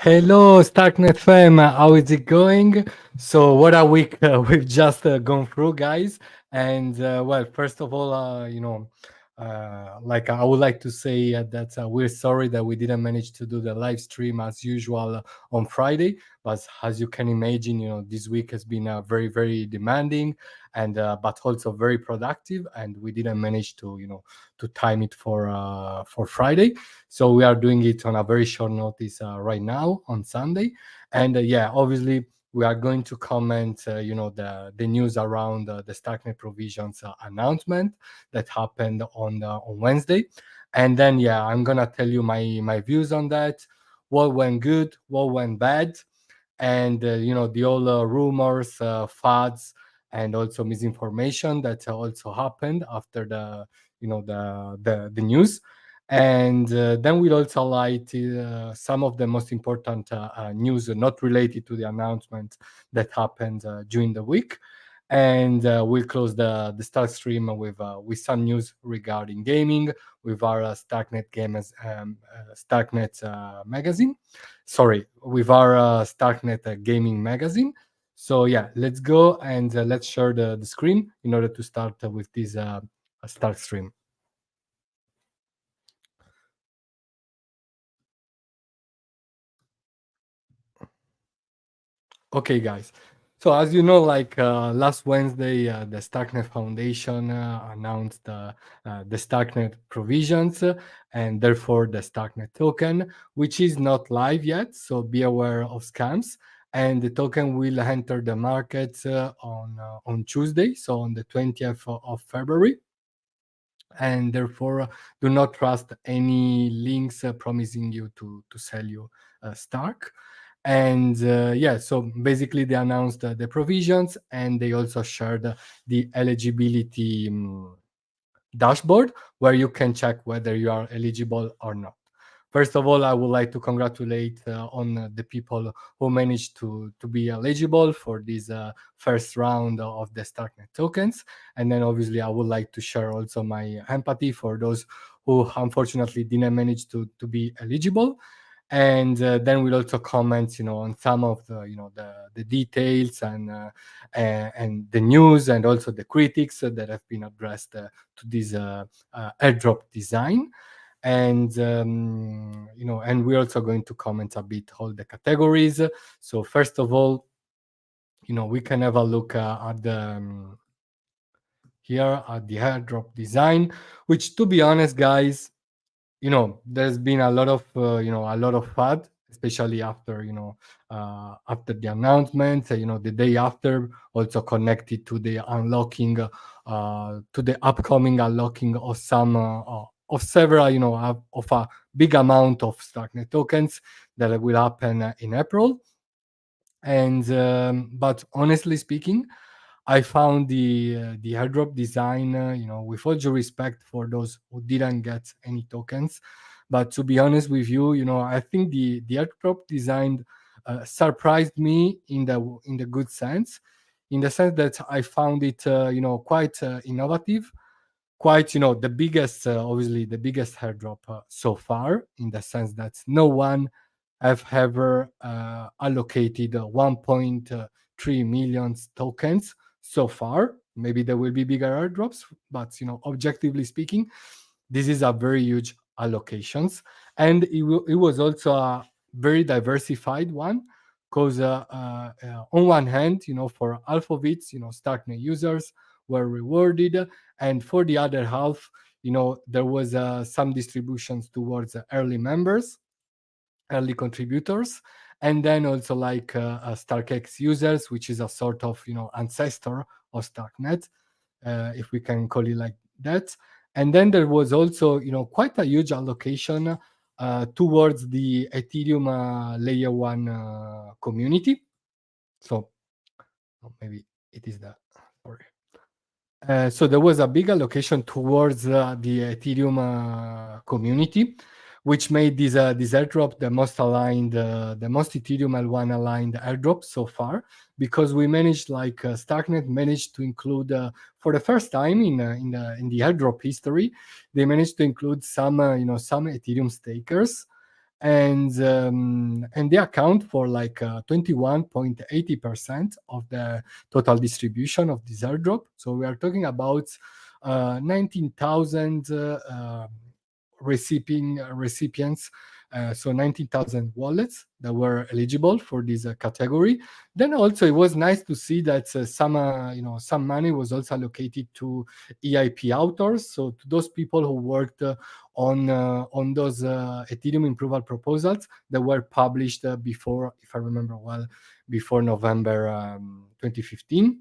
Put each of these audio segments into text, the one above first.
Hello, Starknet fam. How is it going? So, what a week we've just gone through, guys. And well, first of all, like I would like to say that we're sorry that we didn't manage to do the live stream as usual on Friday. But as you can imagine, this week has been very, very demanding and but also very productive, and we didn't manage to, to time it for Friday. So we are doing it on a very short notice right now on Sunday, and yeah, obviously we are going to comment, the news around the Starknet provisions announcement that happened on Wednesday, and then yeah, I'm gonna tell you my views on that, what went good, what went bad, and the all rumors, fads, and also misinformation that also happened after the news. And then we'll also highlight some of the most important news not related to the announcement that happened during the week. And we'll close the start stream with some news regarding gaming with our Starknet magazine. Sorry, with our Starknet gaming magazine. So yeah, let's go and let's share the screen in order to start with this start stream. Okay, guys. So as you know, like last Wednesday, the Starknet Foundation announced the Starknet provisions and therefore the Starknet token, which is not live yet. So be aware of scams. And the token will enter the market on Tuesday, so on the 20th of February. And therefore, do not trust any links promising you to sell you Stark. And yeah, so basically they announced the provisions, and they also shared the eligibility dashboard where you can check whether you are eligible or not. First of all, I would like to congratulate on the people who managed to be eligible for this first round of the Starknet tokens. And then obviously I would like to share also my empathy for those who unfortunately didn't manage to be eligible. And then we'll also comment, on some of the details and the news, and also the critics that have been addressed to this airdrop design. And and we're also going to comment a bit all the categories. So first of all, we can have a look at the here at the airdrop design, which, to be honest, guys, there's been a lot of a lot of fad, especially after after the announcement, the day after, also connected to the unlocking, to the upcoming unlocking of some of several, of a big amount of Starknet tokens that will happen in April. And but honestly speaking, I found the airdrop design, with all due respect for those who didn't get any tokens, but to be honest with you, I think the airdrop design surprised me in the good sense, in the sense that I found it, quite innovative, quite, the biggest, obviously the biggest airdrop so far, in the sense that no one have ever allocated 1.3 million tokens so far. Maybe there will be bigger airdrops, but objectively speaking, this is a very huge allocations, and it was also a very diversified one, because on one hand, for half of it, Starknet users were rewarded, and for the other half, there was some distributions towards early members, early contributors, and then also like StarkX users, which is a sort of ancestor of Starknet, if we can call it like that. And then there was also quite a huge allocation towards the Ethereum layer one community. So maybe it is that. Sorry. So there was a big allocation towards the Ethereum community, which made this airdrop the most aligned, the most Ethereum L1 aligned airdrop so far, because we managed, like Starknet managed to include, for the first time in the airdrop history, they managed to include some some Ethereum stakers. and they account for like 21.80% of the total distribution of this airdrop. So we are talking about 19,000 recipients, so 19,000 wallets that were eligible for this category. Then also it was nice to see that some money was also allocated to EIP authors, so to those people who worked on those Ethereum approval proposals that were published before, if I remember well, before November 2015.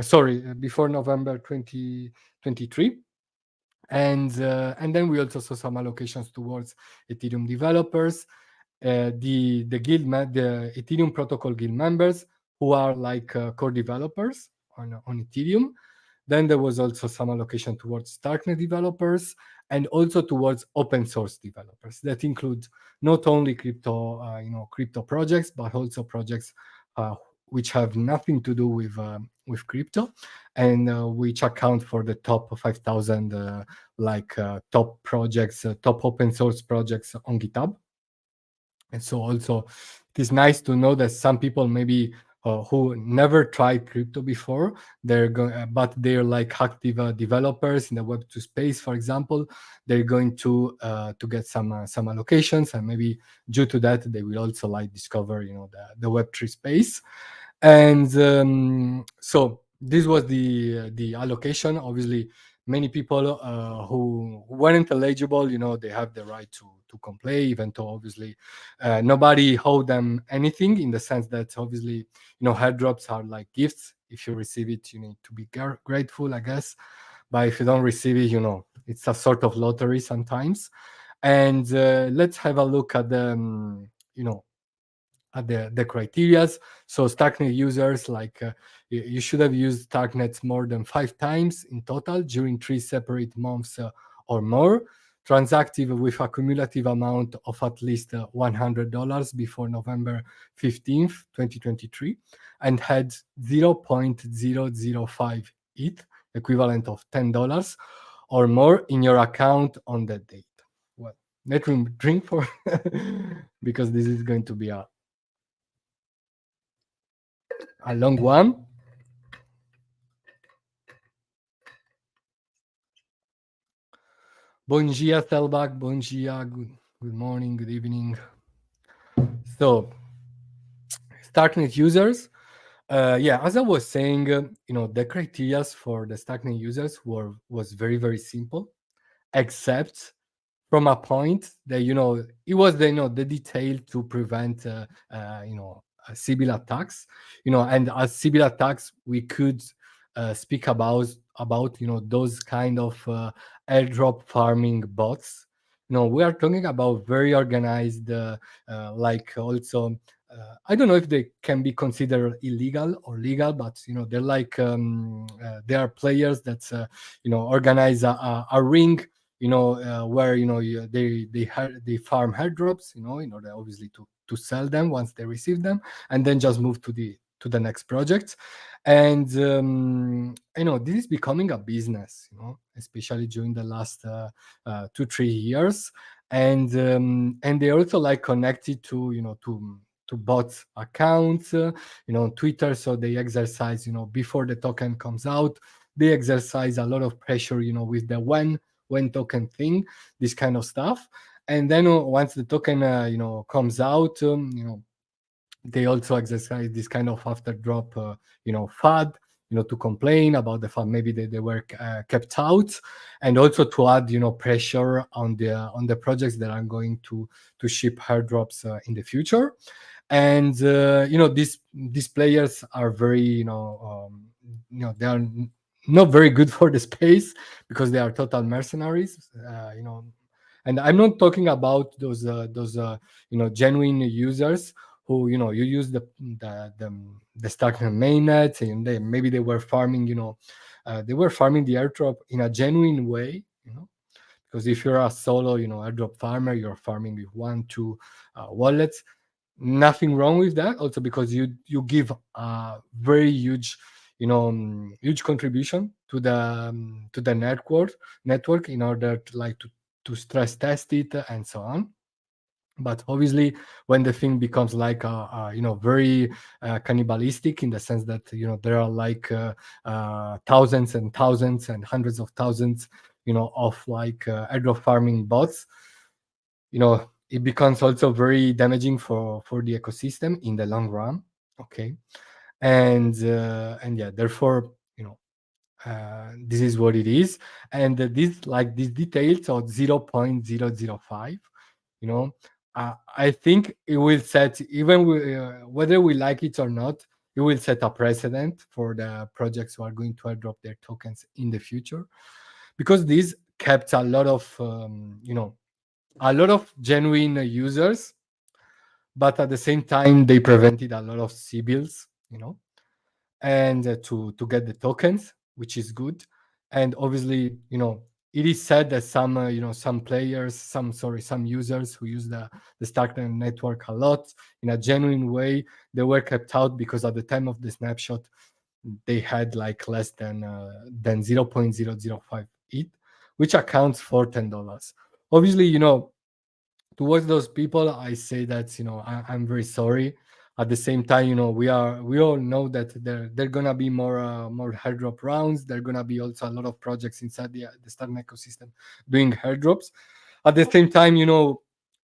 Sorry, before November 2023. And then we also saw some allocations towards Ethereum developers, the Ethereum protocol guild members who are like core developers on Ethereum. Then there was also some allocation towards Starknet developers and also towards open source developers. That includes not only crypto projects, but also projects which have nothing to do with crypto, and which account for the top 5,000 top projects, top open source projects on GitHub. And so also it is nice to know that some people maybe who never tried crypto before, but they're like active developers in the Web2 space, for example, they're going to get some allocations, and maybe due to that they will also like discover the Web3 space. And so this was the allocation. Obviously, many people who weren't eligible, they have the right to complain, even though obviously nobody owed them anything, in the sense that obviously airdrops are like gifts. If you receive it, you need to be grateful, I guess. But if you don't receive it, it's a sort of lottery sometimes. And let's have a look at the at the criterias. So Starknet users, like you should have used Starknet more than 5 times in total during 3 separate months or more, transactive with a cumulative amount of at least $100 before November 15th, 2023, and had 0.005 ETH, equivalent of $10 or more in your account on that date. Well, let me drink for because this is going to be a long one. Bom dia, Telbach. Bom dia. Good morning, good evening. So, Starknet users. As I was saying, the criteria for the Starknet users was very, very simple, except from a point that it was the detail to prevent Sybil attacks, and as Sybil attacks we could speak about those kind of airdrop farming bots. We are talking about very organized, like also I don't know if they can be considered illegal or legal, but they're like they are players that organize a ring, where they farm airdrops, in order obviously to sell them once they receive them, and then just move to the next project. And this is becoming a business, especially during the last 2-3 years. And they're also like connected to bots accounts, on Twitter. So they exercise, before the token comes out, they exercise a lot of pressure, with the when token thing, this kind of stuff. And then once the token comes out, they also exercise this kind of after drop fad, to complain about the fact maybe they were kept out, and also to add pressure on the projects that are going to ship airdrops in the future. And these players are very they are not very good for the space, because they are total mercenaries, and I'm not talking about those genuine users who you use the Starknet mainnet, and maybe they were farming they were farming the airdrop in a genuine way, because if you're a solo airdrop farmer, you're farming with 1-2 wallets. Nothing wrong with that, also because you give a very huge huge contribution to the network in order to stress test it and so on. But obviously when the thing becomes like very cannibalistic, in the sense that there are like thousands and thousands and hundreds of thousands of like airdrop farming bots, it becomes also very damaging for the ecosystem in the long run. Okay. And yeah, therefore, this is what it is. And these details of 0.005, you know I think it will set, even whether we like it or not, it will set a precedent for the projects who are going to airdrop their tokens in the future, because this kept a lot of genuine users, but at the same time they prevented a lot of civils, and to get the tokens, which is good. And obviously, it is said that some players, some users who use the Starknet network a lot in a genuine way, they were kept out because at the time of the snapshot they had like less than 0.005 ETH, which accounts for $10. Obviously, towards those people I say that I'm very sorry. At the same time, we all know that there gonna be more airdrop rounds. There gonna be also a lot of projects inside the Starknet ecosystem doing airdrops. At the same time,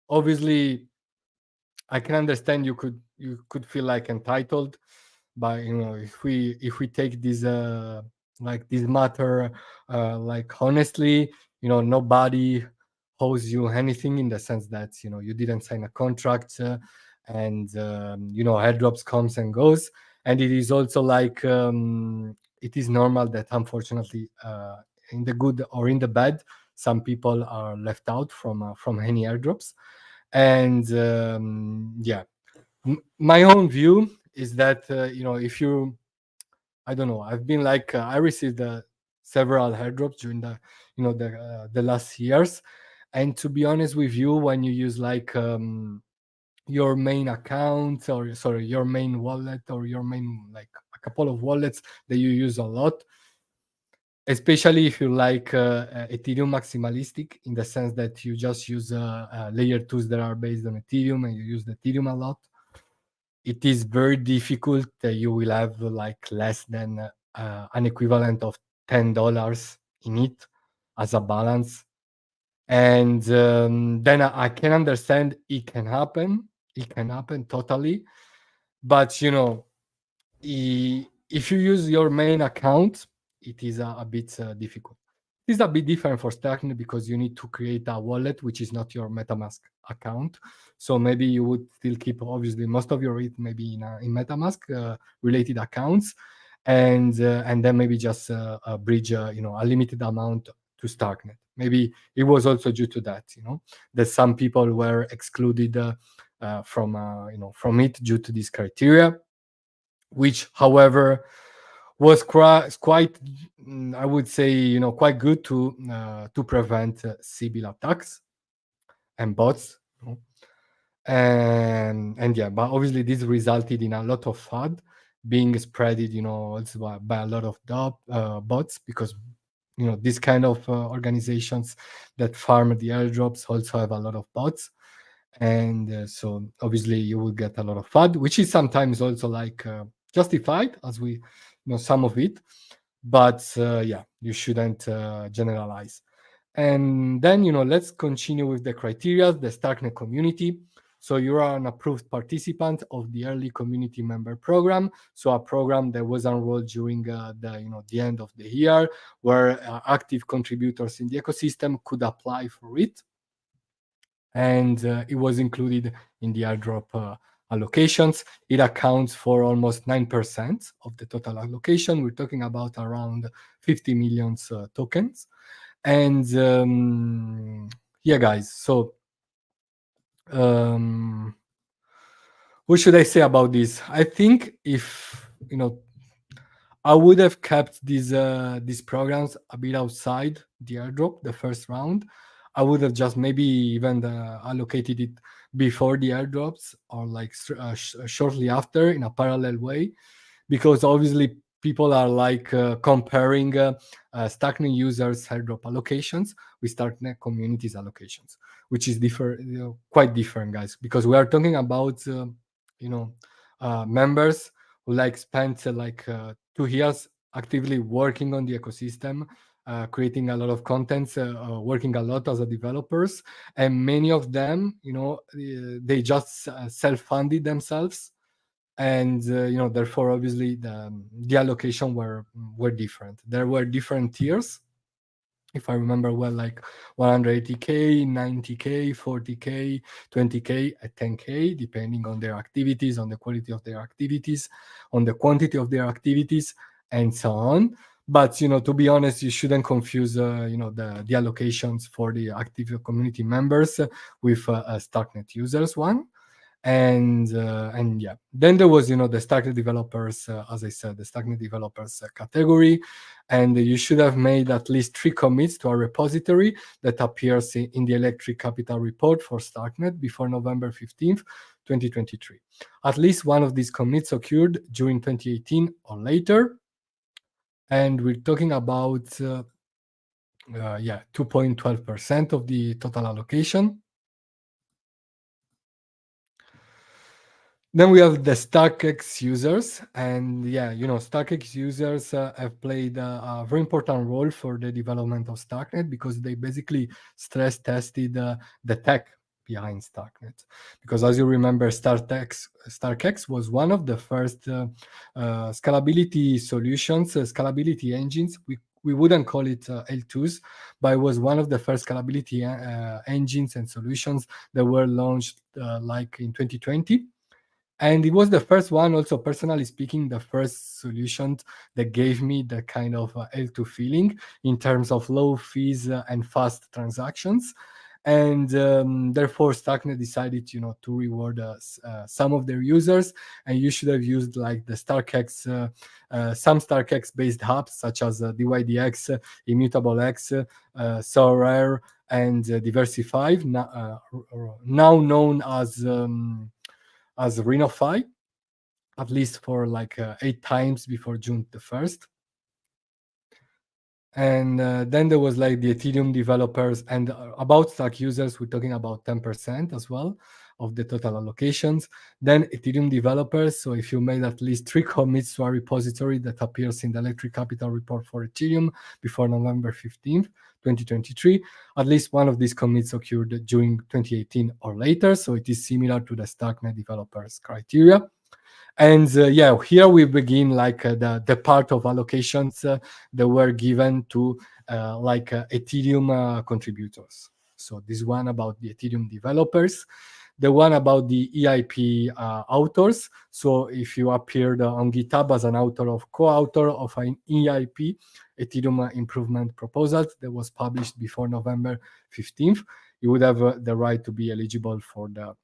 obviously I can understand you could feel like entitled, but if we take this like this matter like honestly, nobody owes you anything, in the sense that you didn't sign a contract, and airdrops comes and goes. And it is also like it is normal that unfortunately, in the good or in the bad, some people are left out from any airdrops. And yeah, my own view is that if you, I don't know, I've been like I received several airdrops during the last years. And to be honest with you, when you use like your main account, or sorry, your main wallet, or your main, like a couple of wallets that you use a lot, especially if you like Ethereum maximalistic, in the sense that you just use layer twos that are based on Ethereum, and you use the Ethereum a lot, it is very difficult that you will have like less than an equivalent of $10 in it as a balance. And then I can understand it can happen. It can happen totally. But if you use your main account, it is a bit difficult. It is a bit different for Starknet because you need to create a wallet which is not your MetaMask account. So maybe you would still keep, obviously, most of your ETH maybe in MetaMask related accounts, and then maybe just bridge a limited amount to Starknet. Maybe it was also due to that, that some people were excluded from it due to this criteria, which, however, was quite, I would say, quite good to prevent Sybil attacks and bots. And yeah, but obviously this resulted in a lot of FUD being spreaded, also by a lot of bots, because these kind of organizations that farm the airdrops also have a lot of bots. And so obviously you will get a lot of FUD, which is sometimes also like justified, as we know some of it. But yeah, you shouldn't generalize. And then let's continue with the criteria. The Starknet community. So you are an approved participant of the early community member program, so a program that was enrolled during the end of the year, where active contributors in the ecosystem could apply for it. And it was included in the airdrop allocations. It accounts for almost 9% of the total allocation. We're talking about around 50 million tokens. And yeah, guys, so what should I say about this? I think if I would have kept these programs a bit outside the airdrop, the first round. I would have just maybe even allocated it before the airdrops, or like shortly after, in a parallel way, because obviously people are like comparing Starknet users airdrop allocations with Starknet communities allocations, which is different, quite different, guys, because we are talking about you know members who like spent 2 years actively working on the ecosystem, creating a lot of content, working a lot as a developers, and many of them, they just self-funded themselves, and therefore obviously the allocation were different. There were different tiers, if I remember well, like 180k, 90k, 40k, 20k, and 10k, depending on their activities, on the quality of their activities, on the quantity of their activities, and so on. But to be honest, you shouldn't confuse the allocations for the active community members with Starknet users one. And yeah, then there was the Starknet developers, as I said, the Starknet developers category, and you should have made at least 3 commits to a repository that appears in the electric capital report for Starknet before November 15th 2023. At least one of these commits occurred during 2018 or later, and we're talking about 2.12% of the total allocation. Then we have the StarkX users, and StarkX users have played a very important role for the development of Starknet, because they basically stress tested the tech behind Starknet. Because as you remember, StarkX was one of the first scalability solutions, scalability engines. We wouldn't call it L2s, but it was one of the first scalability engines and solutions that were launched like in 2020. And it was the first one, also personally speaking, the first solution that gave me the kind of L2 feeling in terms of low fees and fast transactions. And therefore, Starknet decided, to reward some of their users, and you should have used like the StarkX, some StarkX-based hubs such as DYDX, ImmutableX, Sorare, and Diversify, now known as Renofy, at least for like 8 times before June the 1st. And then there was like the Ethereum developers, and about Stark users, we're talking about 10% as well of the total allocations. Then Ethereum developers, so if you made at least 3 commits to a repository that appears in the electric capital report for Ethereum before November 15th 2023, at least one of these commits occurred during 2018 or later, so it is similar to the Starknet developers criteria. And here we begin like the part of allocations that were given to Ethereum contributors. So this one about the Ethereum developers, the one about the EIP authors. So if you appeared on GitHub as an author of co-author of an EIP, Ethereum improvement proposal, that was published before November 15th, you would have the right to be eligible for the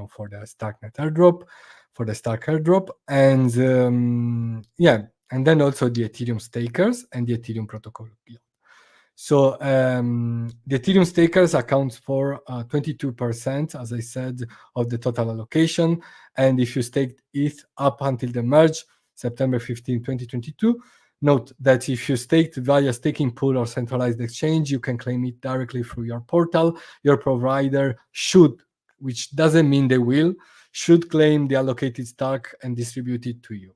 for the Starknet airdrop, for the Stark airdrop, and and then also the Ethereum stakers and the Ethereum protocol guild. So the Ethereum stakers accounts for 22%, as I said, of the total allocation. And if you staked ETH up until the merge, September 15, 2022, note that if you staked via staking pool or centralized exchange, you can claim it directly through your portal. Your provider should, which doesn't mean they will, should claim the allocated Stark and distribute it to you.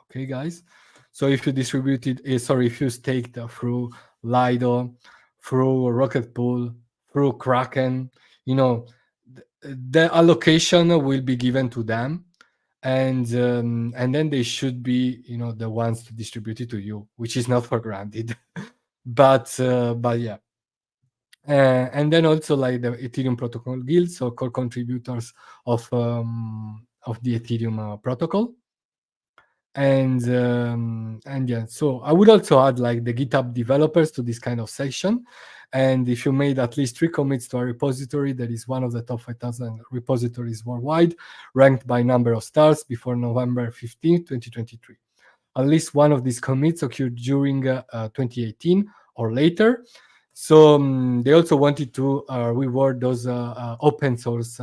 Okay, guys? So if you distributed, if you staked through Lido, through Rocket Pool, through Kraken, the allocation will be given to them, and then they should be, the ones to distribute it to you, which is not for granted. but yeah. And then also like the Ethereum protocol guild, so core contributors of the Ethereum protocol. And yeah, so I would also add like the GitHub developers to this kind of section. And if you made at least 3 commits to a repository that is one of the top 5,000 repositories worldwide, ranked by number of stars before November 15, 2023. At least one of these commits occurred during 2018 or later. So they also wanted to reward those open source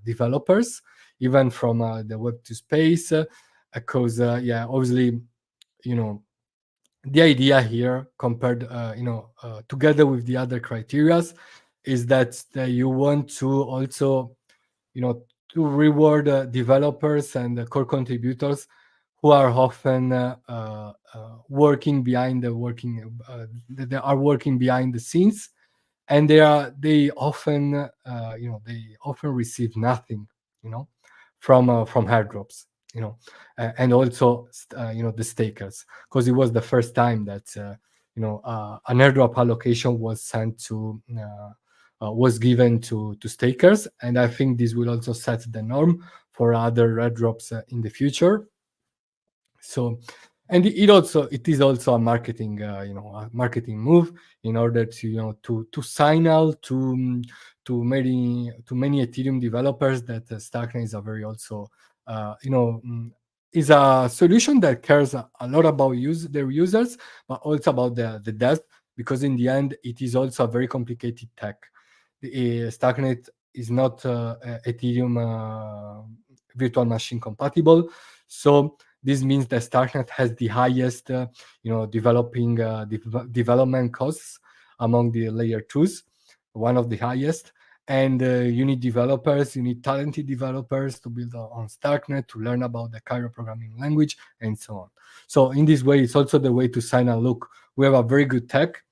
developers, even from the Web2 space, because obviously you know, the idea here compared, together with the other criterias, is that you want to also, to reward developers and core contributors who are often working behind the working they are working behind the scenes, and they often they often receive nothing, you know from airdrops, and also the stakers, because it was the first time that an airdrop allocation was sent to was given to stakers, and I think this will also set the norm for other airdrops in the future. So, and it is also a marketing a marketing move in order to to signal to many Ethereum developers that Starknet is a very also is a solution that cares a lot about their users, but also about the dev, because in the end it is also a very complicated tech. The Starknet is not Ethereum virtual machine compatible, so this means that Starknet has the highest, development costs among the layer twos, one of the highest. And you need developers, you need talented developers to build on Starknet, to learn about the Cairo programming language, and so on. So in this way, it's also the way to sign a look. We have a very good tech,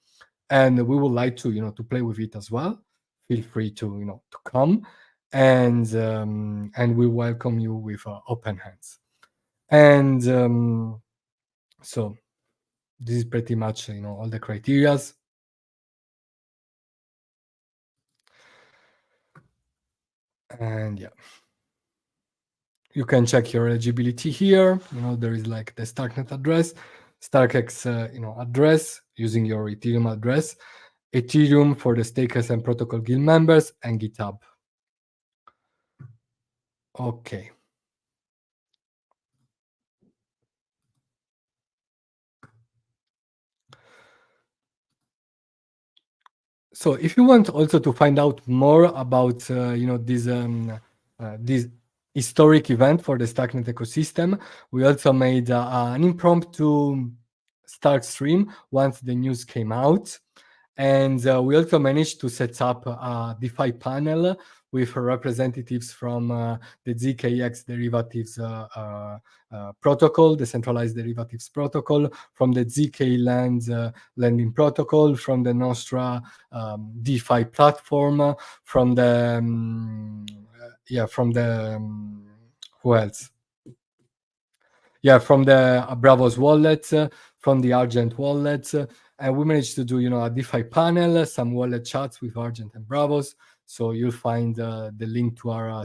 and we would like to, to play with it as well. Feel free to, to come, and we welcome you with open hands. And so this is pretty much all the criterias. And yeah, you can check your eligibility here. There is like the Starknet address, StarkX address using your Ethereum address, Ethereum for the stakers and protocol guild members, and GitHub. Okay. So if you want also to find out more about this historic event for the Starknet ecosystem, we also made an impromptu StarkStream once the news came out. And we also managed to set up a DeFi panel with representatives from the ZKX derivatives protocol, the centralized derivatives protocol, from the ZK Land lending protocol, from the Nostra DeFi platform, from the who else? Yeah, from the Bravos wallet, from the Argent wallet, and we managed to do a DeFi panel, some wallet chats with Argent and Bravos. So you'll find the link to our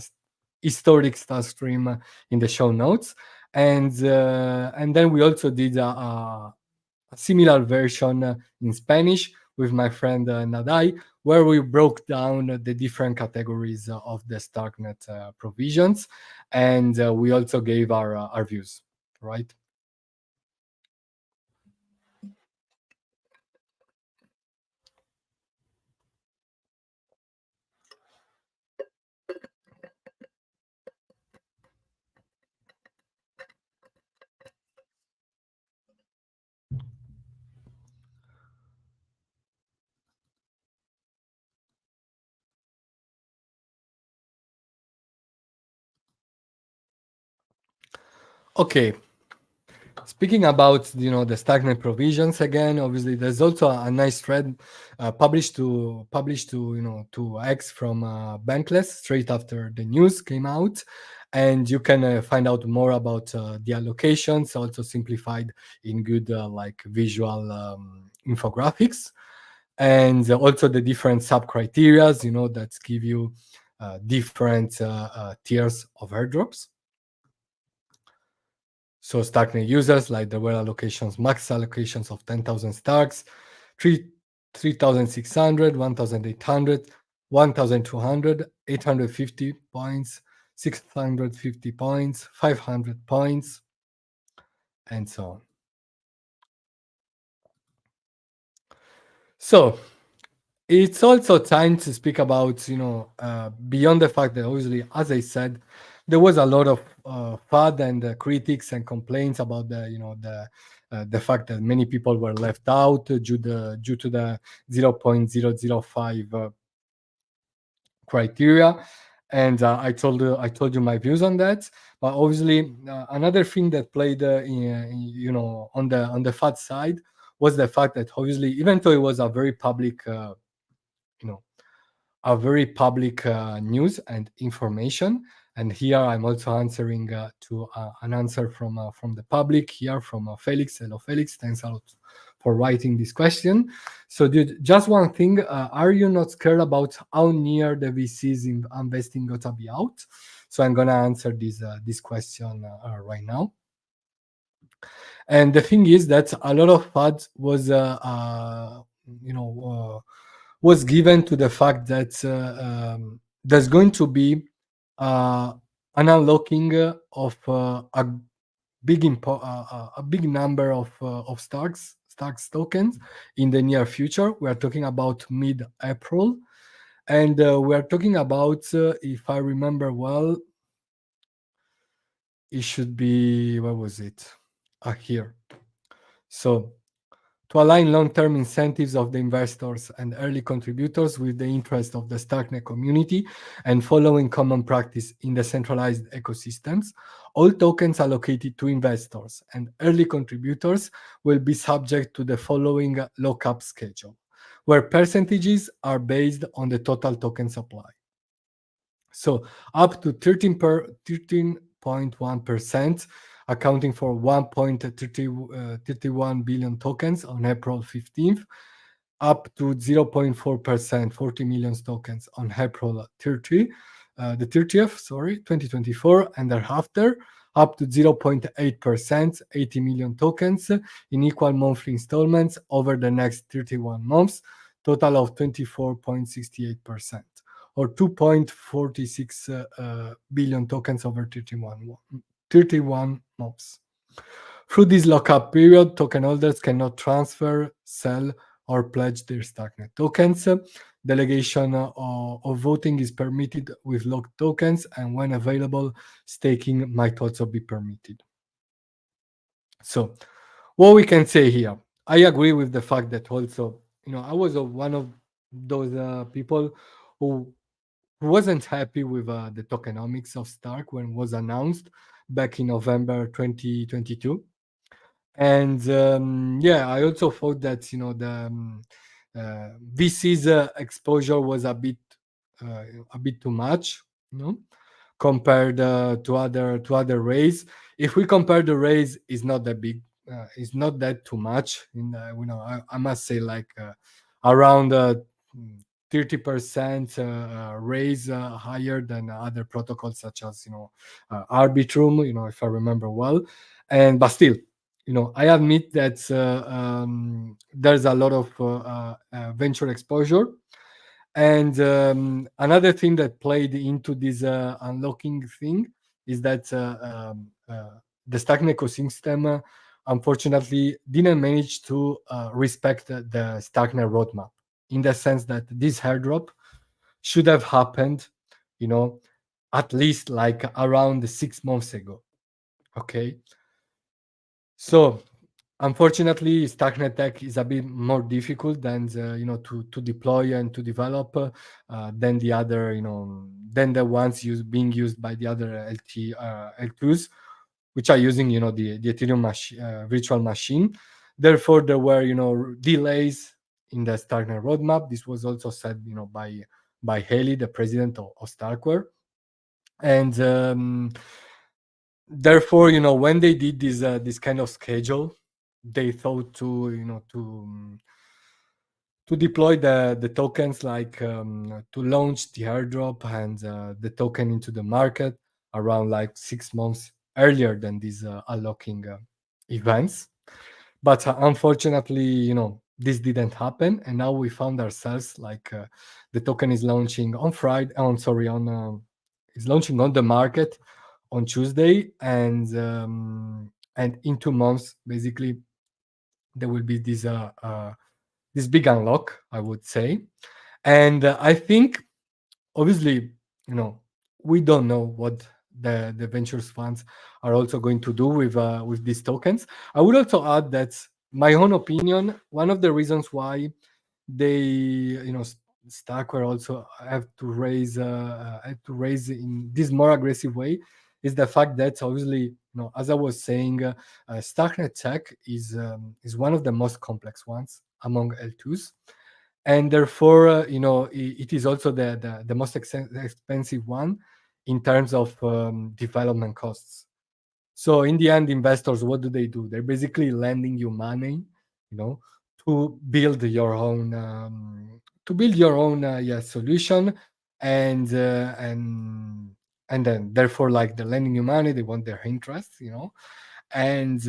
historic StarkStream in the show notes, and then we also did a similar version in Spanish with my friend Nadai, where we broke down the different categories of the Starknet provisions, and we also gave our views, right? Okay. Speaking about the stagnant provisions again, obviously there's also a nice thread published to X from Bankless straight after the news came out, and you can find out more about the allocations, also simplified in good like visual infographics, and also the different sub criterias that give you different tiers of airdrops. So Starknet users, like there were allocations, max allocations of 10,000 Starks, 3,600, 1,800, 1,200, 850 points, 650 points, 500 points, and so on. So it's also time to speak about, beyond the fact that obviously, as I said, there was a lot of FUD and critics and complaints about the the fact that many people were left out due to the 0.005 criteria. And I told you my views on that. But obviously, another thing that played on the FAT side was the fact that obviously, even though it was a very public you know news and information. And here I'm also answering to an answer from the public here from Felix. Hello, Felix. Thanks a lot for writing this question. So, dude, just one thing: are you not scared about how near the VCs in investing gonna be out? So I'm gonna answer this question right now. And the thing is that a lot of FUD you know, was given to the fact that there's going to be uh, an unlocking of a big number of Starks tokens in the near future. We are talking about mid-April, and we are talking about, if I remember well, it should be, what was it? Here. So, to align long-term incentives of the investors and early contributors with the interest of the Starknet community and following common practice in the centralized ecosystems, all tokens allocated to investors and early contributors will be subject to the following lockup schedule, where percentages are based on the total token supply. So up to 13.1%, accounting for 1.31 billion tokens on April 15th, up to 0.4%, 40 million tokens on April 30th, 2024, and thereafter, up to 0.8%, 80 million tokens in equal monthly installments over the next 31 months, total of 24.68%, or 2.46 billion tokens over 31 months. Through this lockup period, token holders cannot transfer, sell, or pledge their Starknet tokens. Delegation of voting is permitted with locked tokens, and when available, staking might also be permitted. So, what we can say here, I agree with the fact that also, I was one of those people who wasn't happy with the tokenomics of Stark when it was announced back in November 2022. And yeah, I also thought that the VC's exposure was a bit too much, compared to other raise. If we compare the raise, it's not that big. It's not that too much. I must say like around 30% raise higher than other protocols such as Arbitrum. If I remember well, but still, I admit that there's a lot of venture exposure. And another thing that played into this unlocking thing is that the Starknet ecosystem, unfortunately, didn't manage to respect the Starknet roadmap, in the sense that this airdrop should have happened, at least like around 6 months ago. Okay. So unfortunately, Starknet Tech is a bit more difficult than to deploy and to develop than the other than the ones being used by the other L2s, which are using the Ethereum virtual machine. Therefore, there were delays in the Starknet roadmap. This was also said by Haley, the president of Starkware, and therefore, when they did this kind of schedule, they thought to deploy the tokens, like to launch the airdrop and the token into the market around like 6 months earlier than these unlocking events. But unfortunately, this didn't happen, and now we found ourselves like the token is launching on Friday. Is launching on the market on Tuesday, and in 2 months, basically, there will be this big unlock, I would say. And I think, obviously, we don't know what the ventures funds are also going to do with these tokens. I would also add that, my own opinion, one of the reasons why they, Starkware also have to raise in this more aggressive way, is the fact that, obviously, as I was saying, Starknet Tech is one of the most complex ones among L2s, and therefore, it is also the most expensive one in terms of development costs. So in the end, investors, what do? They're basically lending you money, you know, to build your own yeah, solution, and and then therefore, like, they're lending you money, they want their interest, and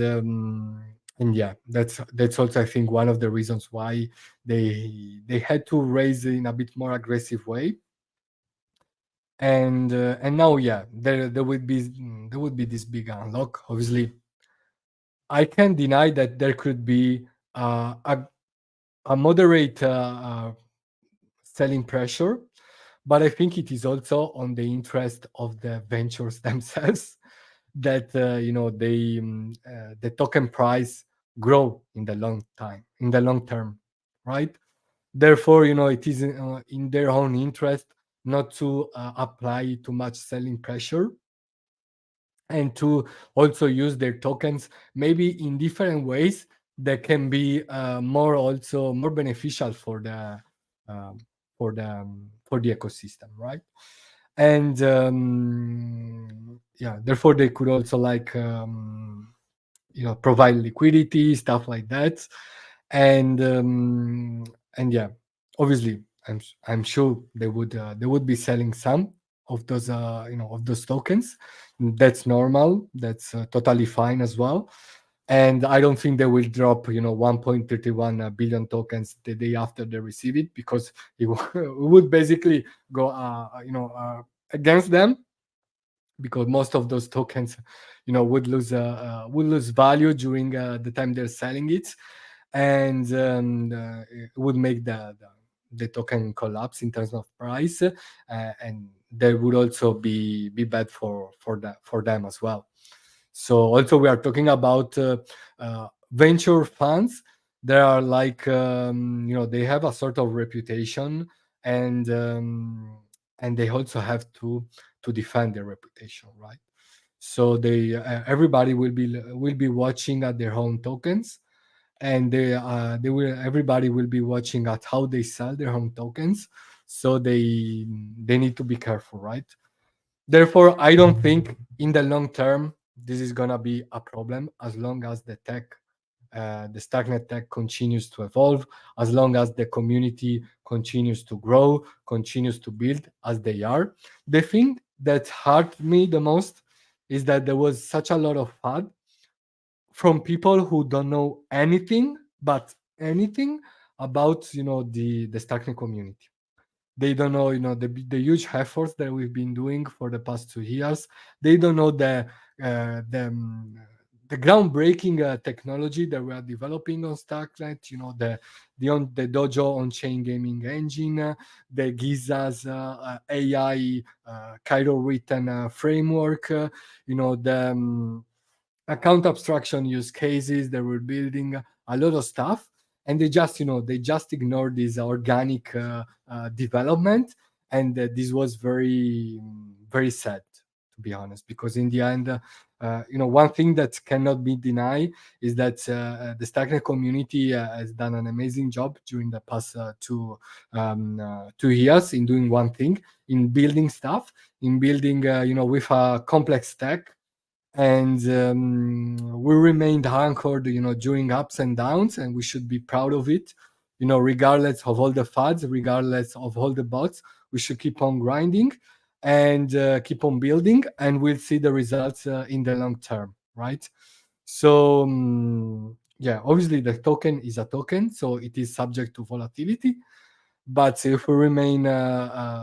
yeah, that's also, I think, one of the reasons why they had to raise in a bit more aggressive way. And now, yeah, there would be this big unlock. Obviously, I can't deny that there could be a moderate selling pressure, but I think it is also on the interest of the ventures themselves that, the token price grow in the long term, right? Therefore, it is in their own interest not to apply too much selling pressure, and to also use their tokens maybe in different ways that can be more beneficial um, for the ecosystem, right? And yeah, therefore they could also, like, provide liquidity, stuff like that. And um, and yeah, obviously, I'm sure they would be selling some of those, of those tokens. That's normal, that's totally fine as well. And I don't think they will drop, 1.31 billion tokens the day after they receive it, because it it would basically go, against them, because most of those tokens, would lose value during the time they're selling it, and it would make the token collapse in terms of price, and that would also be bad for them as well. So also, we are talking about venture funds. They are like, they have a sort of reputation, and and they also have to defend their reputation, right? So everybody will be watching at their own tokens, and they will everybody will be watching at how they sell their own tokens. So they need to be careful, right? Therefore, I don't think in the long term this is gonna be a problem, as long as the Starknet tech continues to evolve, as long as the community continues to grow, continues to build as they are. The thing that hurt me the most is that there was such a lot of FUD from people who don't know anything, but anything about, the Starknet community. They don't know, the huge efforts that we've been doing for the past 2 years. They don't know uh, the um, the groundbreaking technology that we are developing on Starknet. The Dojo on-chain gaming engine, the Giza's AI Cairo written framework, the account abstraction use cases that we're building, a lot of stuff, and they just ignore this organic development. And this was very, very sad, to be honest, because in the end, one thing that cannot be denied is that the Starknet community has done an amazing job during the past 2 years in doing one thing, in building stuff, in building, with a complex tech. And we remained anchored, during ups and downs, and we should be proud of it. Regardless of all the fads, regardless of all the bots, we should keep on grinding and keep on building, and we'll see the results in the long term, right? So yeah, obviously the token is a token, so it is subject to volatility. But if we remain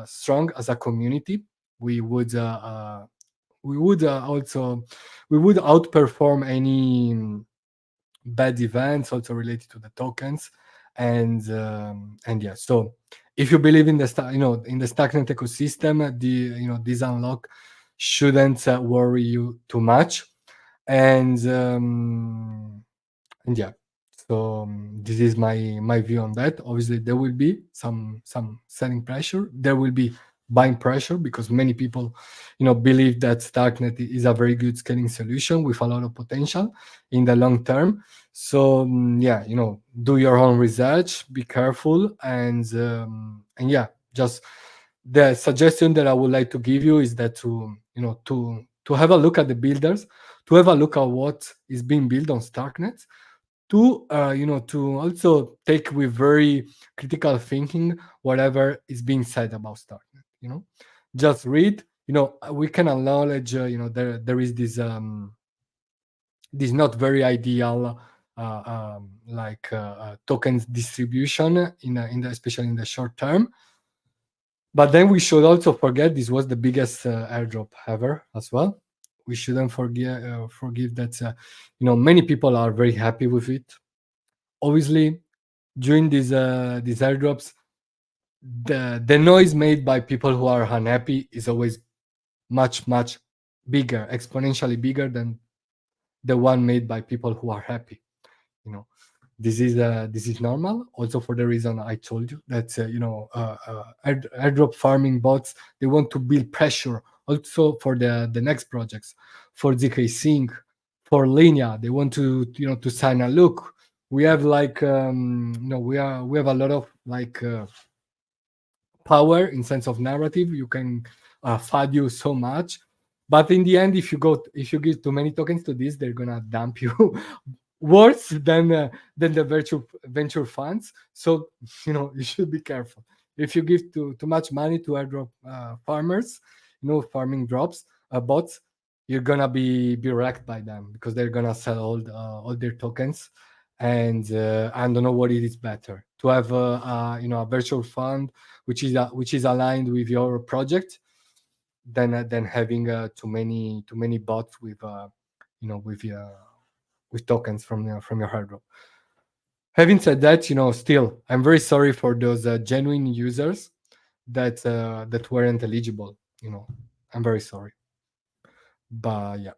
strong as a community, we would we would also we would outperform any bad events also related to the tokens. And yeah, so if you believe in the in the Starknet ecosystem, this unlock shouldn't worry you too much. And um, and yeah, so this is my view on that. Obviously there will be some selling pressure, there will be buying pressure, because many people believe that Starknet is a very good scaling solution with a lot of potential in the long term. So yeah, do your own research, be careful, and yeah, just the suggestion that I would like to give you is that to have a look at the builders, to have a look at what is being built on Starknet, to also take with very critical thinking whatever is being said about Starknet. Just read. We can acknowledge. There is this not very ideal tokens distribution especially in the short term. But then we should also forget this was the biggest airdrop ever as well. We shouldn't forgive that many people are very happy with it. Obviously, during these airdrops, the noise made by people who are unhappy is always much bigger, exponentially bigger than the one made by people who are happy. You know, this is normal. Also for the reason I told you that airdrop farming bots, they want to build pressure. Also for the next projects, for ZK Sync, for Linea, they want to sign a look. We have we have a lot of power in sense of narrative. You can fad you so much, but in the end, if you give too many tokens to this, they're gonna dump you worse than the venture funds. So you should be careful. If you give too much money to airdrop farmers, farming drops bots, you're gonna be wrecked by them, because they're gonna sell all their tokens. And I don't know what it is better, to have a virtual fund which is aligned with your project, than having too many bots with with tokens from your hard rock. Having said that, still I'm very sorry for those genuine users that weren't eligible. I'm very sorry, but yeah,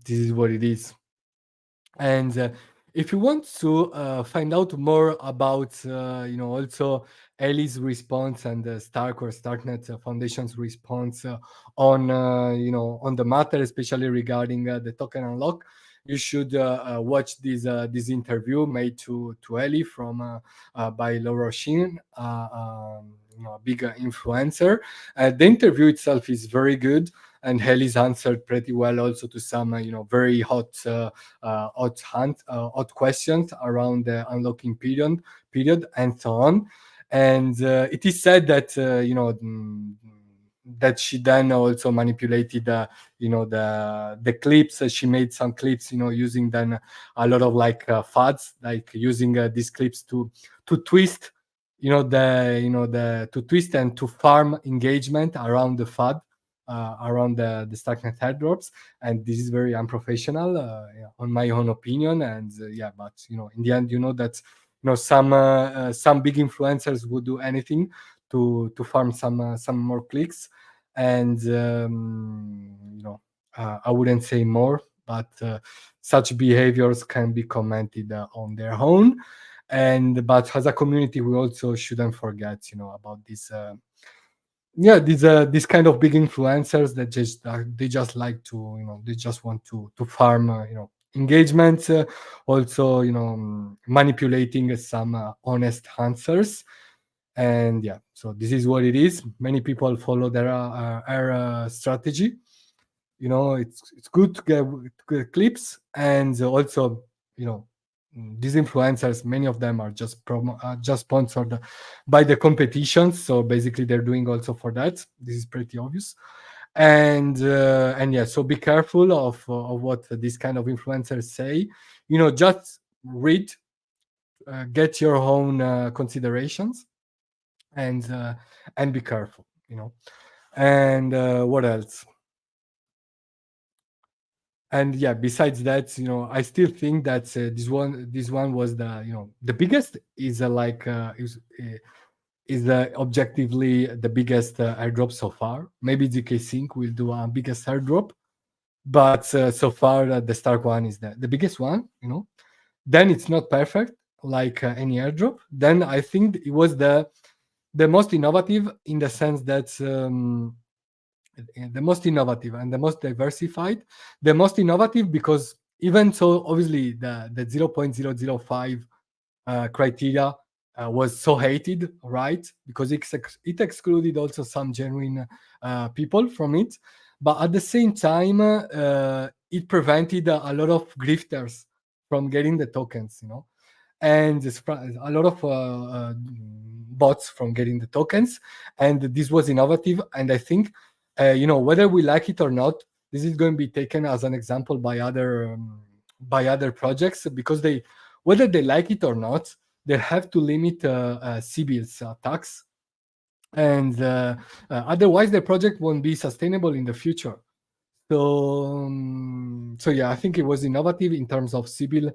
this is what it is. And if you want to find out more about also Ellie's response and the Stark or Starknet Foundation's response on the matter, especially regarding the token unlock, you should watch this interview made to Ellie from by Laura Shin, a big influencer. The interview itself is very good, and Ellie's answered pretty well also to some very hot questions around the unlocking period and so on. And it is said that that she then also manipulated the clips. She made some clips using then a lot of fads, like using these clips to twist the to twist and to farm engagement around the fad, around the Starknet airdrops. And this is very unprofessional, yeah, on my own opinion. And yeah, but in the end, that some big influencers would do anything to farm some more clicks. And I wouldn't say more, but such behaviors can be commented on their own. And but as a community, we also shouldn't forget about this yeah, these kind of big influencers that they just like to they just want to farm engagement, also manipulating some honest answers. And yeah, so this is what it is. Many people follow their strategy. It's good to get clips. And also you know these influencers, many of them are just sponsored by the competitions, so basically they're doing also for that. This is pretty obvious. And yeah, so be careful of what these kind of influencers say. Just read, get your own considerations, and be careful. And what else? And yeah, besides that, I still think that this one was the biggest is is objectively the biggest airdrop so far. Maybe ZK Sync will do a biggest airdrop, but so far the Stark one is the biggest one. Then it's not perfect like any airdrop. Then I think it was the most innovative, in the sense that the most innovative and the most diversified. The most innovative because, even so, obviously the 0.005 criteria was so hated, right? Because it excluded also some genuine people from it. But at the same time, it prevented a lot of grifters from getting the tokens, and a lot of bots from getting the tokens. And this was innovative. And I think, whether we like it or not, this is going to be taken as an example by other projects, because whether they like it or not, they have to limit CBILS attacks, and otherwise the project won't be sustainable in the future. So yeah, I think it was innovative in terms of CBIL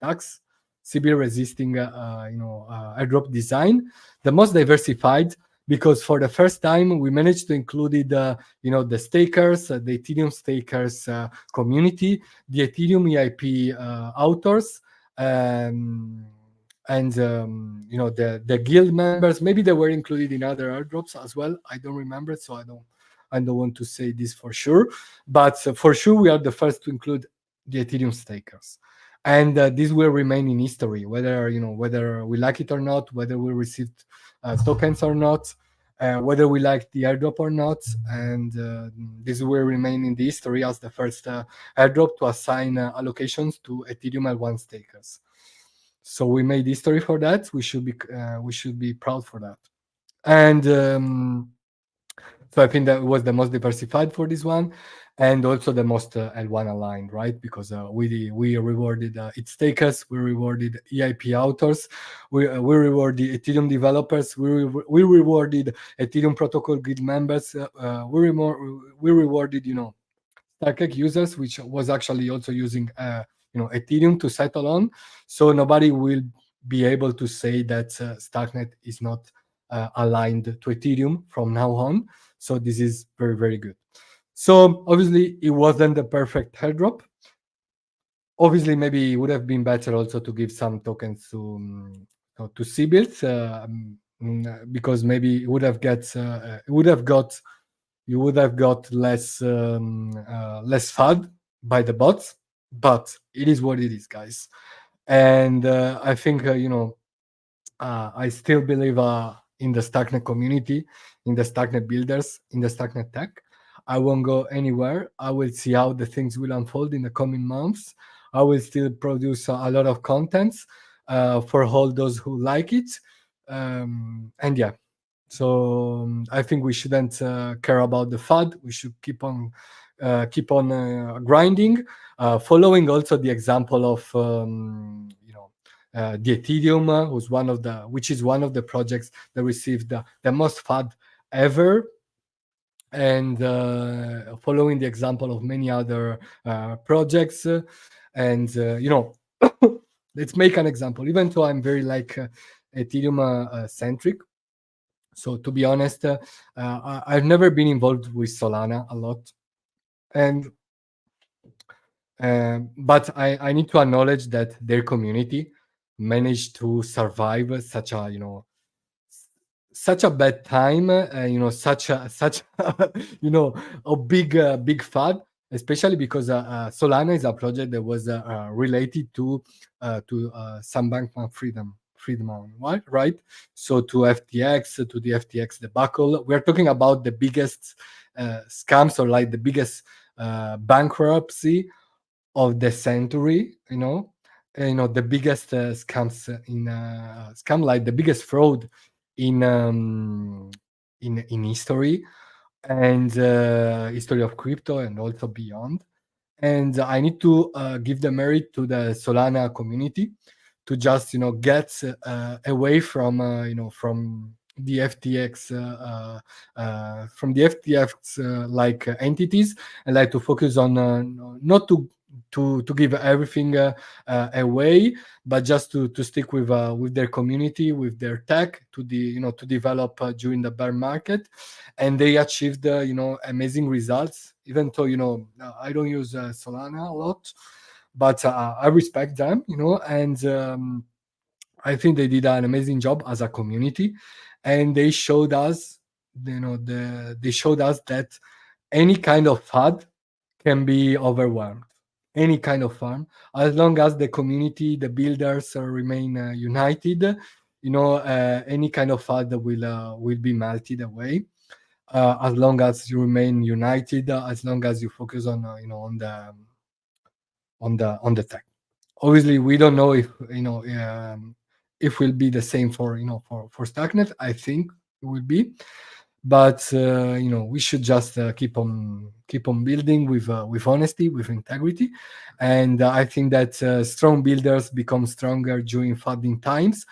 attacks, CBIL resisting airdrop design, the most diversified, because for the first time we managed to include the stakers, the Ethereum stakers community, the Ethereum EIP authors, and the guild members. Maybe they were included in other airdrops as well. I don't remember, so I don't want to say this for sure, but for sure we are the first to include the Ethereum stakers, and this will remain in history, whether we like it or not, whether we received tokens or not, whether we like the airdrop or not, and this will remain in the history as the first airdrop to assign allocations to Ethereum L1 stakers. So we made history for that. We should be proud for that, and. So I think that was the most diversified for this one, and also the most L1 aligned, right? Because we rewarded its stakers, we rewarded EIP authors, we rewarded Ethereum developers, we rewarded Ethereum protocol guild members, we rewarded StarkNet users, which was actually also using Ethereum to settle on. So nobody will be able to say that StarkNet is not aligned to Ethereum from now on. So this is very, very good. So obviously it wasn't the perfect airdrop. Obviously, maybe it would have been better also to give some tokens to CBILs, because maybe it would have you would have got less FUD by the bots, but it is what it is, guys. And I think I still believe in the Starknet community, in the Starknet builders, in the Starknet tech. I won't go anywhere. I will see how the things will unfold in the coming months. I will still produce a lot of contents for all those who like it. And yeah, so I think we shouldn't care about the FUD. We should keep on grinding, following also the example of the Ethereum, which is one of the projects that received the most FUD ever, and following the example of many other projects, and let's make an example. Even though I'm very Ethereum centric, so to be honest, I've never been involved with Solana a lot, and but I need to acknowledge that their community managed to survive such a bad time, such a a big FUD, especially because Solana is a project that was related to some Bankman Friedman, right? So to FTX, to the FTX debacle, we're talking about the biggest scams, or like the biggest bankruptcy of the century, the biggest scams scam, like the biggest fraud in history, and history of crypto, and also beyond. And I need to give the merit to the Solana community to just get away from from the FTX like entities, and like to focus on not to to give everything away, but just to stick with their community, with their tech, to the to develop during the bear market. And they achieved amazing results, even though I don't use Solana a lot, but I respect them, and I think they did an amazing job as a community, and they showed us, they showed us that any kind of fad can be overwhelmed. Any kind of farm, as long as the community, the builders remain united, any kind of fad will be melted away. As long as you remain united, as long as you focus on on the tech. Obviously, we don't know if will be the same for for Starknet. I think it will be, but we should just keep on building with honesty, with integrity. And I think that strong builders become stronger during funding times.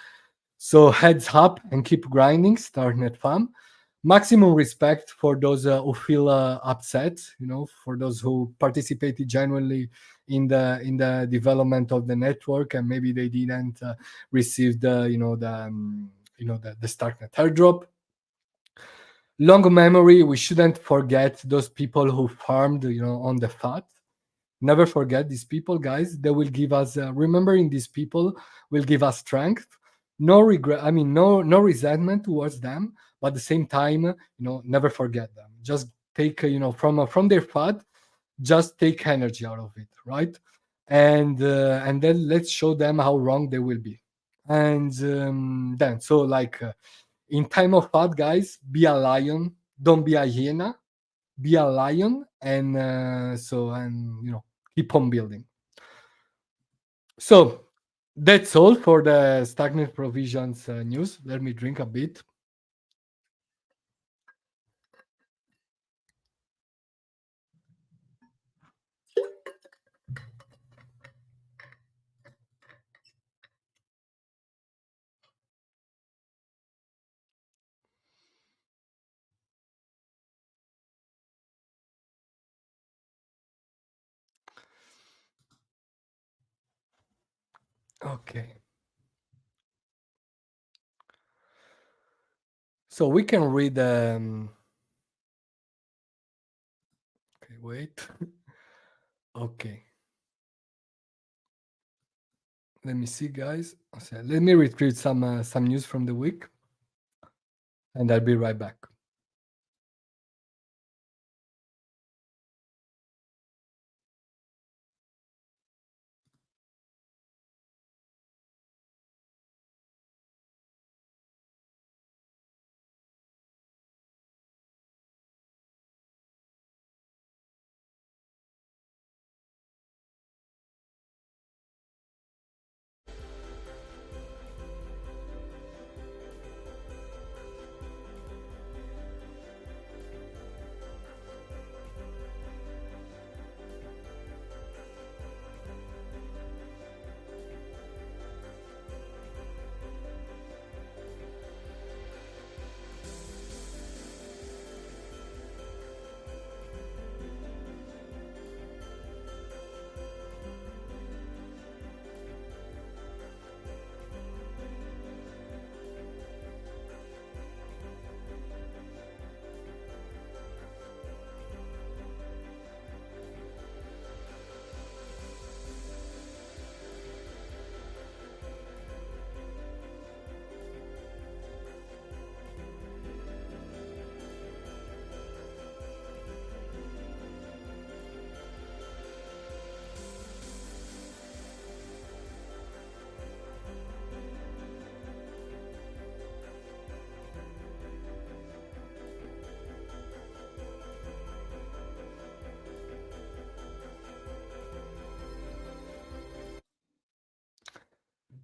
So heads up and keep grinding, Starknet fam. Maximum respect for those who feel upset, for those who participated genuinely in the development of the network, and maybe they didn't receive the Starknet airdrop. Long memory, we shouldn't forget those people who farmed on the fat. Never forget these people, guys. They will give us remembering these people will give us strength. No regret, I mean, no resentment towards them, but at the same time, never forget them. Just take from their fat, just take energy out of it, right? And then let's show them how wrong they will be. And then, so like in time of fat, guys, be a lion, don't be a hyena. Be a lion, and keep on building. So that's all for the stagnant provisions news. Let me drink a bit. Okay. So we can read. Okay, wait. Okay. Let me see, guys. So let me retrieve some news from the week, and I'll be right back.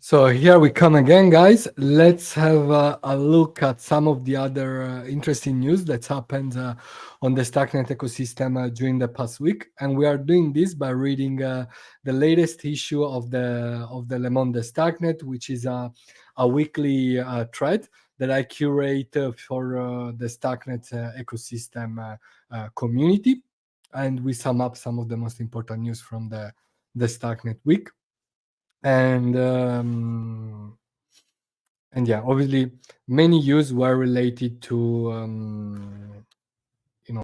So here we come again, guys. Let's have a look at some of the other interesting news that's happened on the Starknet ecosystem during the past week, and we are doing this by reading the latest issue of the Le Monde Starknet, which is a weekly thread that I curate for the Starknet ecosystem community. and we sum up some of the most important news from the Starknet week. And yeah, obviously many news were related to you know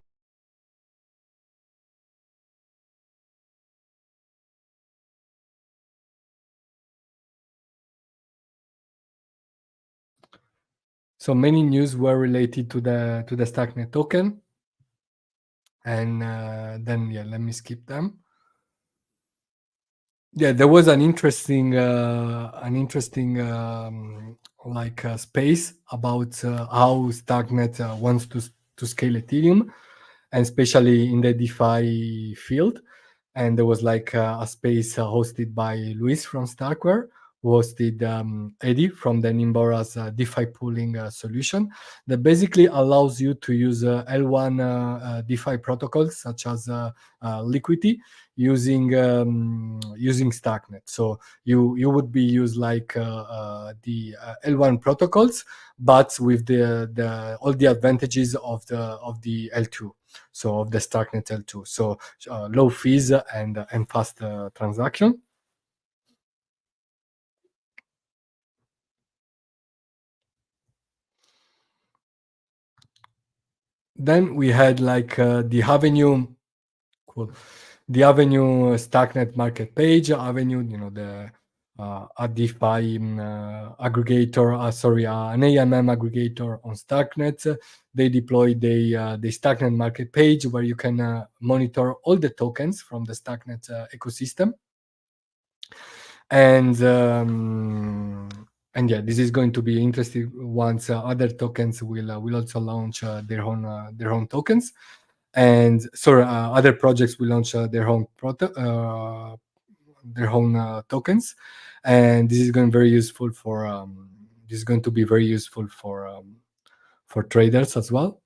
so many news were related to the Starknet token. And then yeah, let me skip them. Yeah, there was an interesting like space about how Starknet wants to scale Ethereum, and especially in the DeFi field. And there was like a space hosted by Luis from Starkware, who hosted Eddie from the Nimbora's DeFi pooling solution that basically allows you to use L1 DeFi protocols such as Liquidity using Starknet. So you would be use like the L1 protocols, but with the all the advantages of the L2, so of the Starknet L2. So low fees and fast transaction. Then we had like cool, the Avenue Starknet market page. Avenue, the a DeFi aggregator, sorry, an AMM aggregator on Starknet. They deployed the Starknet market page where you can monitor all the tokens from the Starknet ecosystem. And yeah, this is going to be interesting once other tokens will also launch their own tokens. And sorry, other projects will launch their own tokens, and this is going very useful for this is going to be very useful for traders as well.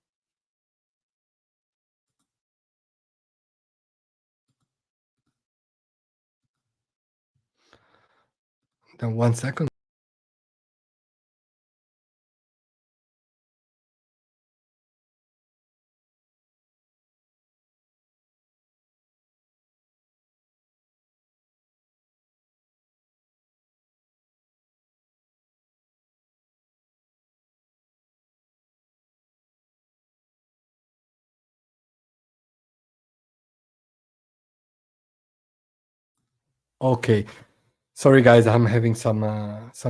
Then 1 second. Okay, sorry guys, I'm having some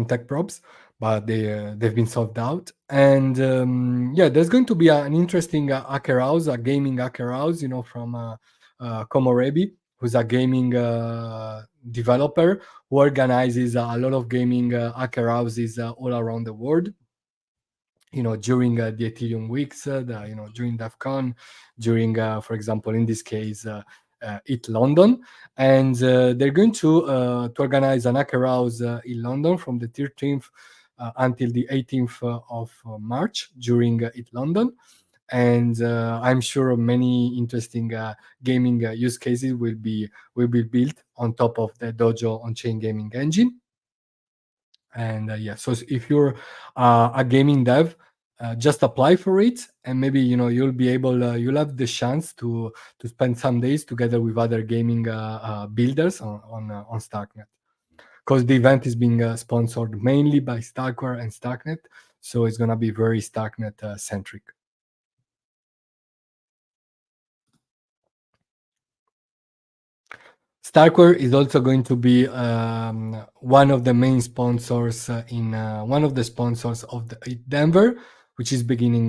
tech props, but they've been solved out. And yeah, there's going to be an interesting hacker house, a gaming hacker house, from Komorebi, who's a gaming developer who organizes a lot of gaming hacker houses all around the world. During the Ethereum weeks, during DevCon, during, for example, in this case, it London. And they're going to organize an hacker house in London from the 13th until the 18th of March during it London. And I'm sure many interesting gaming use cases will be built on top of the Dojo on-chain gaming engine. And yeah, so if you're a gaming dev, just apply for it, and maybe you'll have the chance to spend some days together with other gaming builders on Starknet, because the event is being sponsored mainly by Starkware and Starknet, so it's gonna be very Starknet centric. Starkware is also going to be one of the main sponsors in one of the sponsors of the Denver, which is beginning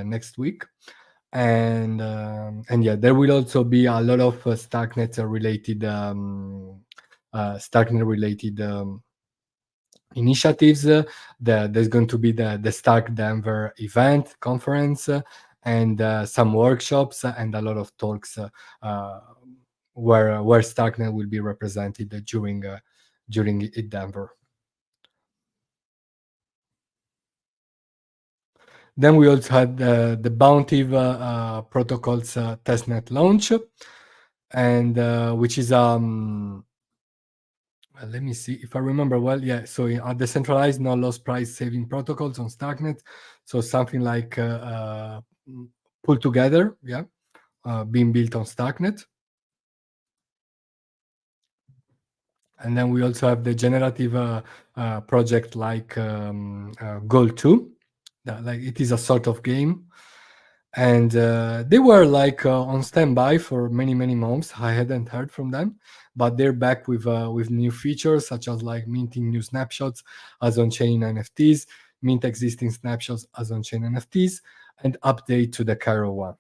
next week. And yeah, there will also be a lot of Starknet related initiatives. There's going to be the Stark Denver event conference, and some workshops and a lot of talks where Starknet will be represented during it Denver. Then we also had the Bounty protocols testnet launch, and which is let me see if I remember well. Yeah, so are decentralized no loss price saving protocols on Starknet. So something like pull together, yeah, being built on Starknet. And then we also have the generative project like Goal 2. Like it is a sort of game. And they were like on standby for many months. I hadn't heard from them, but they're back with new features such as like minting new snapshots as on-chain NFTs, mint existing snapshots as on-chain NFTs, and update to the Cairo one.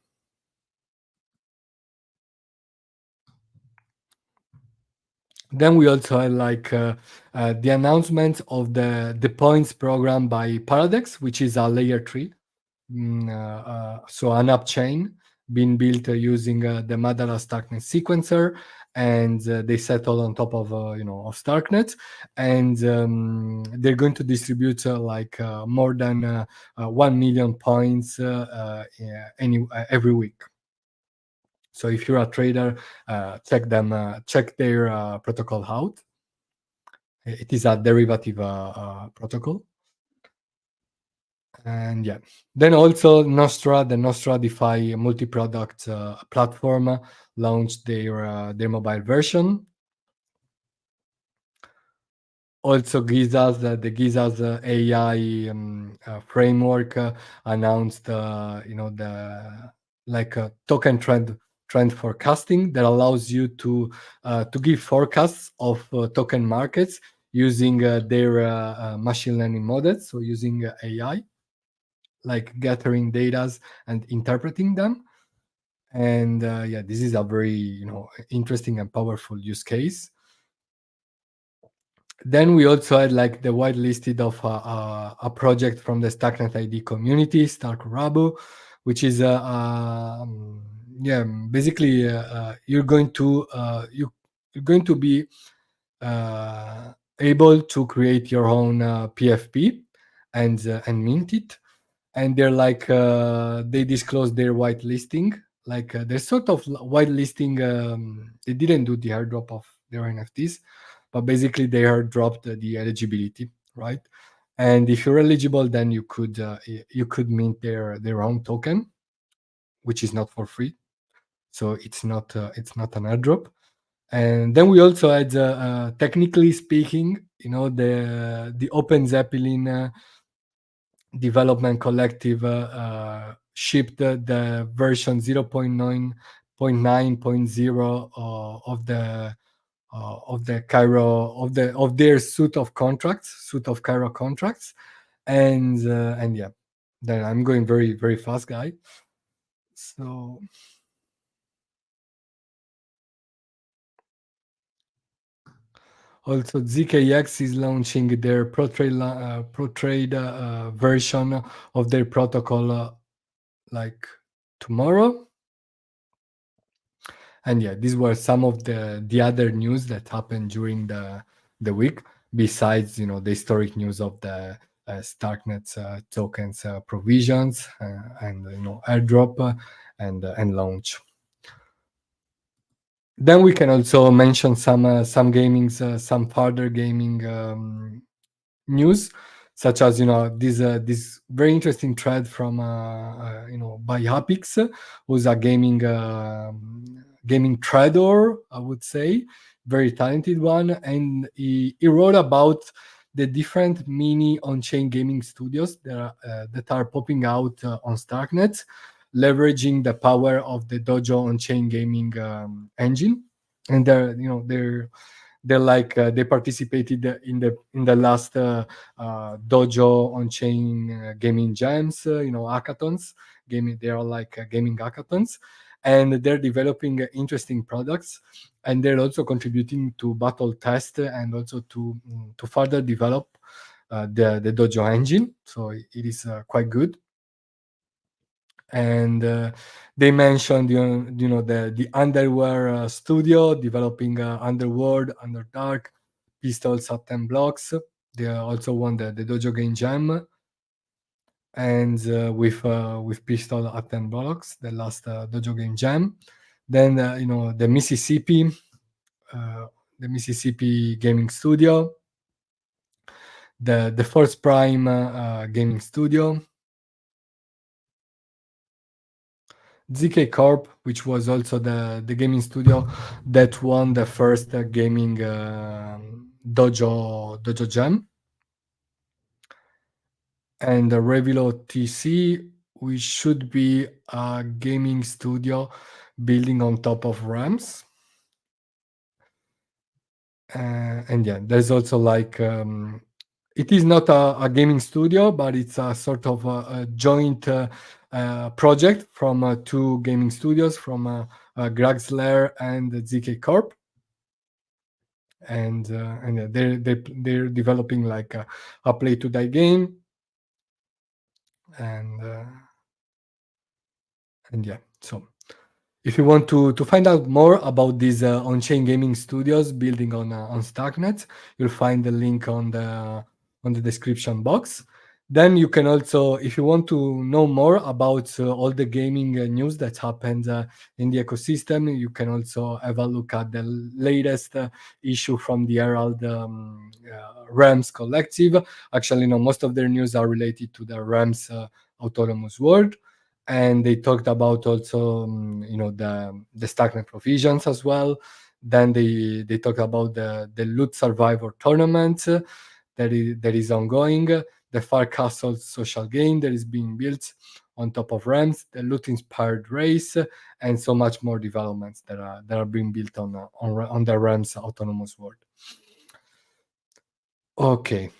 Then we also had like the announcement of the points program by Paradex, which is a layer 3, so an app chain being built using the Madara Starknet sequencer, and they settle on top of of Starknet, and they're going to distribute like more than 1 million points every week. So if you're a trader, check their protocol out. It is a derivative protocol. And yeah, then also the Nostra DeFi multi-product platform launched their mobile version. Also, the Giza's AI framework announced, the like a token trend forecasting that allows you to give forecasts of token markets using their machine learning models, so using AI, like gathering data and interpreting them. And yeah, this is a very interesting and powerful use case. Then we also had like the whitelisted of a project from the Starknet ID community, Stark Rabu, which is yeah, basically you're going to be able to create your own PFP and mint it. And they're like they disclosed their whitelisting, like they're sort of whitelisting. They didn't do the airdrop of their NFTs, but basically they are dropped the eligibility, right? And if you're eligible, then you could mint their own token, which is not for free, so it's not an airdrop. And then we also had, technically speaking, the Open Zeppelin development collective shipped the version 0.9.0 of the Cairo of their suite of Cairo contracts. And yeah, then I'm going very fast, guy. So also ZKX is launching their pro trade version of their protocol like tomorrow. And yeah, these were some of the other news that happened during the week, besides the historic news of the Starknet tokens provisions and airdrop and launch. Then we can also mention some further gaming news, such as this very interesting thread from by Hapix, who's a gaming trader, I would say, very talented one, and he wrote about the different mini on-chain gaming studios that are popping out on Starknet, leveraging the power of the Dojo on-chain gaming engine. And they're like they participated in the last Dojo on-chain gaming jams, hackathons. They are like gaming hackathons, and they're developing interesting products, and they're also contributing to battle test and also to further develop the Dojo engine. So it is quite good. And they mentioned the Underwear studio developing Underworld, Underdark, Pistols at 10 blocks. They also won the Dojo Game Jam, and with Pistol at 10 blocks, the last Dojo Game Jam. Then the Mississippi Gaming Studio, the First Prime Gaming Studio, ZK Corp, which was also the gaming studio that won the first gaming Dojo Jam, and the Revilo TC, which should be a gaming studio building on top of RAMs. And yeah, there's also like it is not a gaming studio, but it's a sort of a joint project from two gaming studios, from Graxler and ZK Corp, and yeah, they're developing like a play to die game, and uh, and yeah, so if you want to find out more about these on-chain gaming studios building on Starknet, you'll find the link on the description box. Then you can also, if you want to know more about all the gaming news that happened in the ecosystem, you can also have a look at the latest issue from the Herald Rams Collective. Actually, no, most of their news are related to the Rams autonomous world, and they talked about also the stagnant provisions as well. Then they talked about the loot survivor tournament that is ongoing, the far castle social game that is being built on top of rams, the loot inspired race, and so much more developments that are being built on the rams autonomous world. Okay,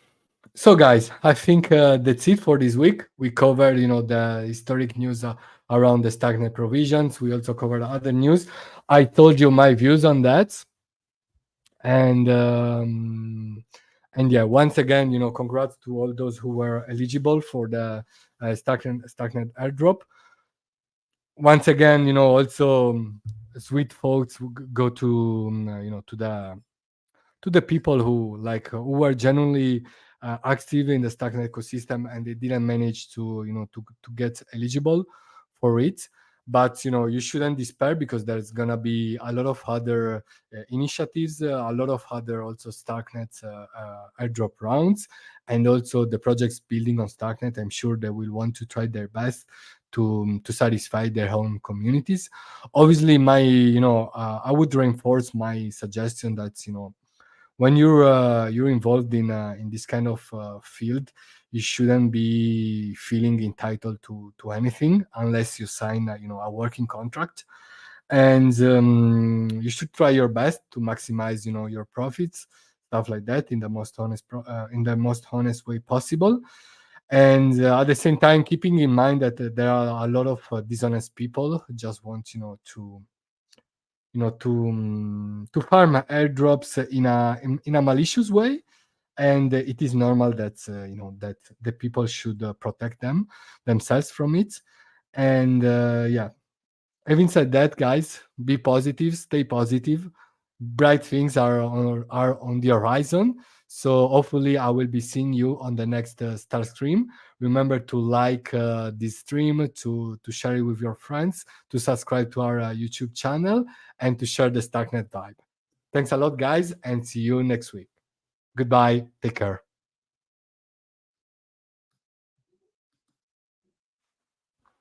so, guys, I think that's it for this week. We covered, the historic news around the stagnant provisions. We also covered other news. I told you my views on that, and yeah, once again, congrats to all those who were eligible for the stagnant airdrop. Once again, also sweet folks who go to to the people who who are genuinely active in the Starknet ecosystem and they didn't manage to to get eligible for it. But you shouldn't despair, because there's gonna be a lot of other initiatives, a lot of other also Starknet airdrop rounds, and also the projects building on Starknet. I'm sure they will want to try their best to satisfy their own communities. Obviously, my I would reinforce my suggestion that when you're involved in this kind of field, you shouldn't be feeling entitled to anything unless you sign a working contract, and you should try your best to maximize your profits, stuff like that, in the most in the most honest way possible. And at the same time, keeping in mind that there are a lot of dishonest people who just want to farm airdrops in a malicious way, and it is normal that that the people should protect themselves from it. And yeah, having said that, guys, be positive, stay positive. Bright things are on the horizon. So hopefully, I will be seeing you on the next Star Stream. Remember to like this stream, to share it with your friends, to subscribe to our YouTube channel, and to share the Starknet vibe. Thanks a lot, guys, and see you next week. Goodbye. Take care.